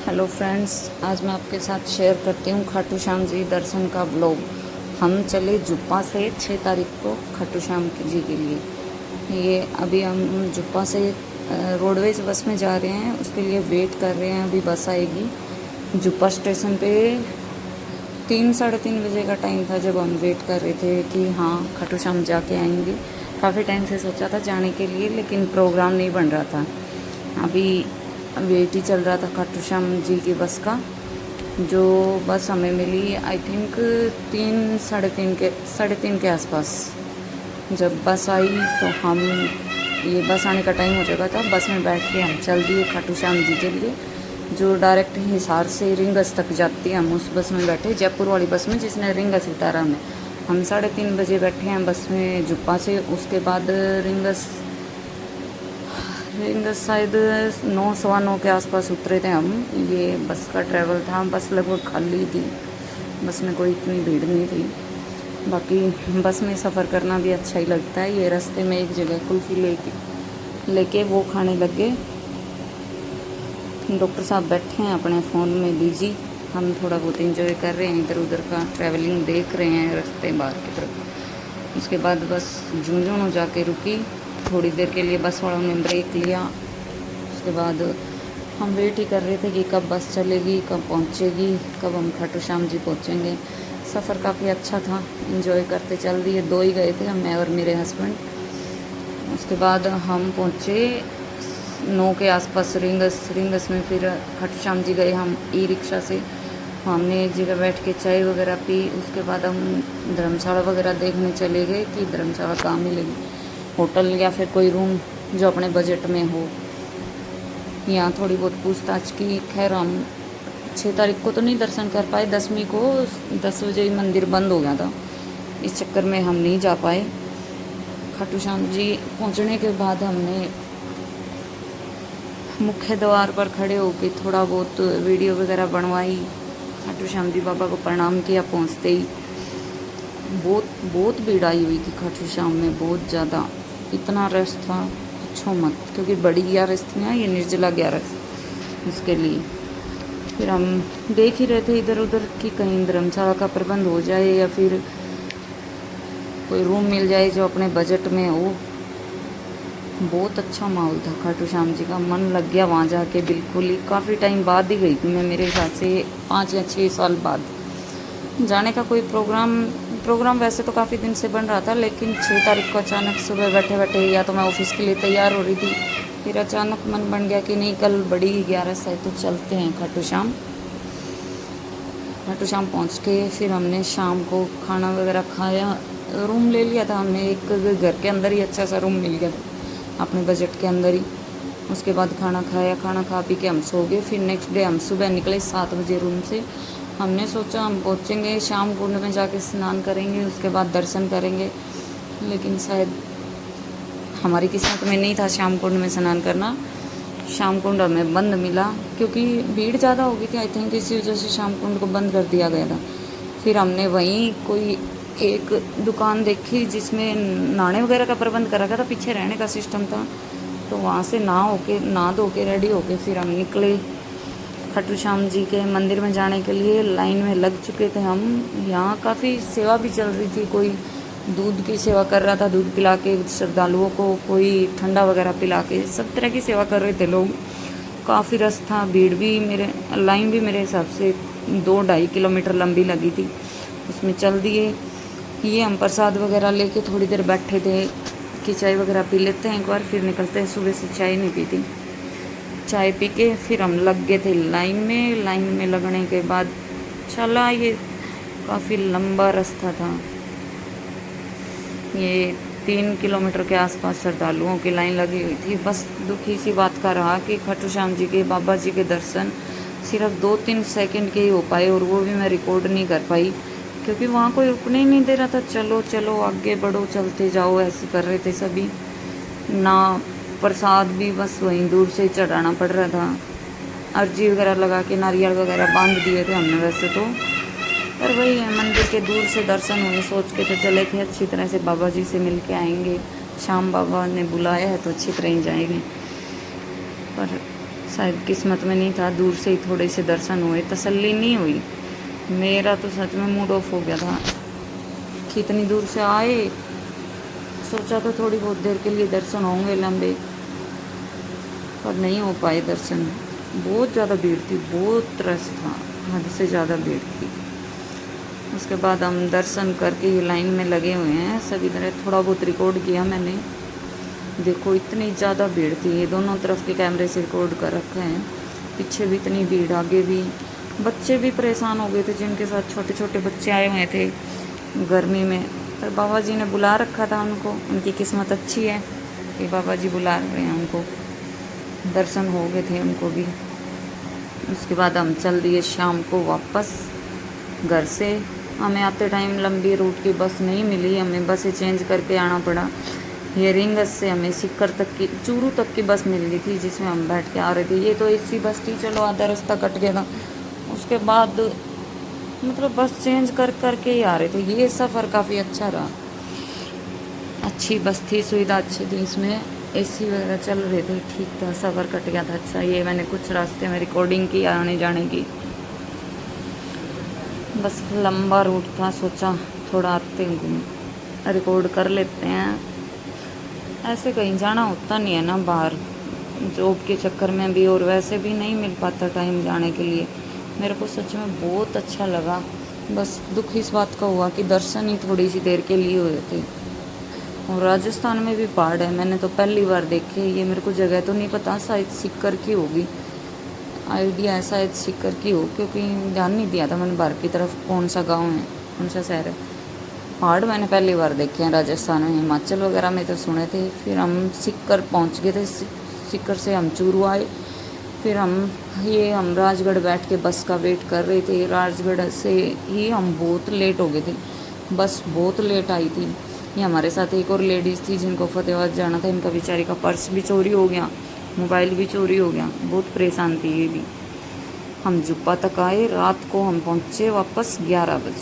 Hello friends, आज मैं आपके साथ शेयर करती हूँ खाटू श्याम जी दर्शन का ब्लॉग। हम चले जुप्पा से 6 तारीख को खाटू श्याम जी के लिए। ये अभी हम जुप्पा से रोडवेज बस में जा रहे हैं, उसके लिए वेट कर रहे हैं। अभी बस आएगी। जुप्पा स्टेशन पे 3-3:30 बजे का टाइम था जब हम वेट कर रहे थे कि हाँ खाटू श्याम जाके आएंगे। काफ़ी टाइम से सोचा था जाने के लिए, लेकिन प्रोग्राम नहीं बन रहा था। अभी वेट ही चल रहा था खाटू श्याम जी की बस का। जो बस हमें मिली आई थिंक 3-3:30 के आसपास। जब बस आई तो हम ये बस आने का टाइम हो चुका था। बस में बैठ के हम चल दिए खाटू श्याम जी के लिए, जो डायरेक्ट हिसार से रिंगस तक जाती है। हम उस बस में बैठे, जयपुर वाली बस में जिसने रिंगस उतारा हमें। हम 3:30 बजे बैठे हैं बस में जुप्पा से। उसके बाद रिंगस शायद 9-9:15 के आसपास उतरे थे हम। ये बस का ट्रैवल था। बस लगभग खाली थी, बस में कोई इतनी भीड़ नहीं थी। बाकी बस में सफ़र करना भी अच्छा ही लगता है। ये रास्ते में एक जगह कुल्फ़ी लेके वो खाने लग गए। डॉक्टर साहब बैठे हैं अपने फ़ोन में बिजी। हम थोड़ा बहुत इंजॉय कर रहे हैं, इधर उधर का ट्रैवलिंग देख रहे हैं रास्ते बाहर की तरफ। उसके बाद बस झुंझुनू जाके रुकी। थोड़ी देर के लिए बस वालों ने ब्रेक लिया। उसके बाद हम वेट ही कर रहे थे कि कब बस चलेगी, कब पहुंचेगी, कब हम खाटू श्याम जी पहुंचेंगे। सफ़र काफ़ी अच्छा था, एंजॉय करते चल दिए। 2 ही गए थे हम, मैं और मेरे हस्बैंड। उसके बाद हम पहुंचे 9 के आसपास रिंगस में। फिर खाटू श्याम जी गए हम ई रिक्शा से। हमने एक जगह बैठ के चाय वगैरह पी। उसके बाद हम धर्मशाला वगैरह देखने चले गए कि धर्मशाला कहाँ मिलेगी, होटल या फिर कोई रूम जो अपने बजट में हो। यहाँ थोड़ी बहुत पूछताछ की। खैर हम 6 तारीख को तो नहीं दर्शन कर पाए। 10वीं को 10 बजे ही मंदिर बंद हो गया था, इस चक्कर में हम नहीं जा पाए। खाटू श्याम जी पहुँचने के बाद हमने मुख्य द्वार पर खड़े होकर थोड़ा बहुत वीडियो वगैरह बनवाई। खाटू श्याम जी बाबा को प्रणाम किया पहुँचते ही। बहुत भीड़ आई हुई थी खाटू श्याम में, बहुत ज़्यादा। इतना रश था पूछो मत, क्योंकि बड़ी 11 थी ना, ये निर्जला 11 उसके लिए। फिर हम देख ही रहे थे इधर उधर कि कहीं धर्मशाला का प्रबंध हो जाए या फिर कोई रूम मिल जाए जो अपने बजट में हो। बहुत अच्छा माहौल था खाटू श्याम जी का, मन लग गया वहाँ जाके बिल्कुल ही। काफ़ी टाइम बाद ही गई थी मैं, मेरे हिसाब से 5 या 6 साल बाद। जाने का कोई प्रोग्राम वैसे तो काफ़ी दिन से बन रहा था, लेकिन 6 तारीख को अचानक सुबह बैठे बैठे, या तो मैं ऑफिस के लिए तैयार हो रही थी, फिर अचानक मन बन गया कि नहीं कल बड़ी 11 है तो चलते हैं खाटू श्याम। पहुँच के फिर हमने शाम को खाना वगैरह खाया। रूम ले लिया था हमने, एक घर के अंदर ही अच्छा सा रूम मिल गया था अपने बजट के अंदर ही। उसके बाद खाना खाया, खाना खा पी के हम सो गए। फिर नेक्स्ट डे हम सुबह निकले 7 बजे रूम से। हमने सोचा हम पहुँचेंगे श्याम कुंड में, जाके स्नान करेंगे, उसके बाद दर्शन करेंगे। लेकिन शायद हमारी किस्मत में नहीं था श्याम कुंड में स्नान करना। श्याम कुंड हमें बंद मिला, क्योंकि भीड़ ज़्यादा हो गई थी आई थिंक, इसी वजह से श्याम कुंड को बंद कर दिया गया था। फिर हमने वहीं कोई एक दुकान देखी जिसमें नहाने वगैरह का प्रबंध करा गया था, पीछे रहने का सिस्टम था। तो वहाँ से नहा धो के रेडी होके फिर हम निकले खाटू श्याम जी के मंदिर में जाने के लिए। लाइन में लग चुके थे हम। यहाँ काफ़ी सेवा भी चल रही थी। कोई दूध की सेवा कर रहा था, दूध पिला के श्रद्धालुओं को, कोई ठंडा वगैरह पिला के, सब तरह की सेवा कर रहे थे लोग। काफ़ी रश था, भीड़ भी लाइन भी मेरे हिसाब से 2-2.5 किलोमीटर लंबी लगी थी। उसमें चल दिए। ये हम प्रसाद वगैरह लेके थोड़ी देर बैठे थे कि चाय वगैरह पी लेते हैं एक बार, फिर निकलते हैं। सुबह से चाय नहीं पी थी। चाय पी के फिर हम लग गए थे लाइन में लगने के बाद चला, ये काफ़ी लंबा रास्ता था। ये 3 किलोमीटर के आसपास श्रद्धालुओं की लाइन लगी हुई थी। बस दुखी सी बात का रहा कि खाटू श्याम जी के, बाबा जी के दर्शन सिर्फ 2-3 सेकंड के ही हो पाए, और वो भी मैं रिकॉर्ड नहीं कर पाई, क्योंकि वहाँ कोई रुकने ही नहीं दे रहा था। चलो चलो आगे बढ़ो, चलते जाओ, ऐसे कर रहे थे सभी। ना प्रसाद भी बस वहीं दूर से चढ़ाना पड़ रहा था। अर्जी वगैरह लगा के नारियल वगैरह बांध दिए थे हमने वैसे तो, पर वही है, मंदिर के दूर से दर्शन हुए, सोच के तो चले थे अच्छी तरह से बाबा जी से मिल के आएंगे। श्याम बाबा ने बुलाया है तो अच्छी तरह ही जाएंगे। पर शायद किस्मत में नहीं था, दूर से ही थोड़े से दर्शन हुए, तसल्ली नहीं हुई। मेरा तो सच में मूड ऑफ हो गया था कि इतनी दूर से आए, सोचा था थोड़ी बहुत देर के लिए दर्शन होंगे लंबे, पर नहीं हो पाए दर्शन। बहुत ज़्यादा भीड़ थी, बहुत रश था, हद से ज़्यादा भीड़ थी। उसके बाद हम दर्शन करके ये लाइन में लगे हुए हैं सभी तरह। थोड़ा बहुत रिकॉर्ड किया मैंने। देखो इतनी ज़्यादा भीड़ थी, ये दोनों तरफ के कैमरे से रिकॉर्ड कर रखे हैं। पीछे भी इतनी भीड़, आगे भी। बच्चे भी परेशान हो गए थे, जिनके साथ छोटे छोटे बच्चे आए हुए थे गर्मी में, पर बाबा जी ने बुला रखा था उनको। उनकी किस्मत अच्छी है कि बाबा जी बुला रहे हैं उनको, दर्शन हो गए थे उनको भी। उसके बाद हम चल दिए शाम को वापस घर से। हमें आते टाइम लंबी रूट की बस नहीं मिली, हमें बसें चेंज करके आना पड़ा। हियरिंगस से हमें सीकर तक की, चूरू तक की बस मिल गई थी, जिसमें हम बैठ के आ रहे थे। ये तो एसी बस थी, चलो आधा रास्ता कट गया था। उसके बाद मतलब बस चेंज कर करके ही आ रहे थे। ये सफ़र काफ़ी अच्छा रहा, अच्छी बस थी, सुविधा अच्छी थी, इसमें एसी वगैरह चल रहे थे, ठीक था, सफ़र कट गया था अच्छा। ये मैंने कुछ रास्ते में रिकॉर्डिंग की आने जाने की। बस लंबा रूट था, सोचा थोड़ा आते रिकॉर्ड कर लेते हैं। ऐसे कहीं जाना होता नहीं है ना बाहर, जॉब के चक्कर में भी, और वैसे भी नहीं मिल पाता टाइम जाने के लिए। मेरे को सच में बहुत अच्छा लगा। बस दुख इस बात का हुआ कि दर्शन ही थोड़ी सी देर के लिए हुए थे। और राजस्थान में भी पहाड़ है, मैंने तो पहली बार देखे। ये मेरे को जगह तो नहीं पता, शायद सीकर की होगी, आइडिया है शायद सीकर की हो, क्योंकि ध्यान नहीं दिया था मैंने बाहर की तरफ कौन सा गांव है, कौन सा शहर है। पहाड़ मैंने पहली बार देखे हैं राजस्थान में, हिमाचल वगैरह में तो सुने थे। फिर हम सीकर पहुंच गए थे, सीकर से हम चूरू आए। फिर हम राजगढ़ बैठ के बस का वेट कर रहे थे। राजगढ़ से ही हम बहुत लेट हो गए थे, बस बहुत लेट आई थी। ये हमारे साथ एक और लेडीज़ थी जिनको फतेहाबाद जाना था, इनका बेचारी का पर्स भी चोरी हो गया, मोबाइल भी चोरी हो गया, बहुत परेशान थी ये भी। हम जुब्बा तक आए, रात को हम पहुँचे वापस 11 बजे।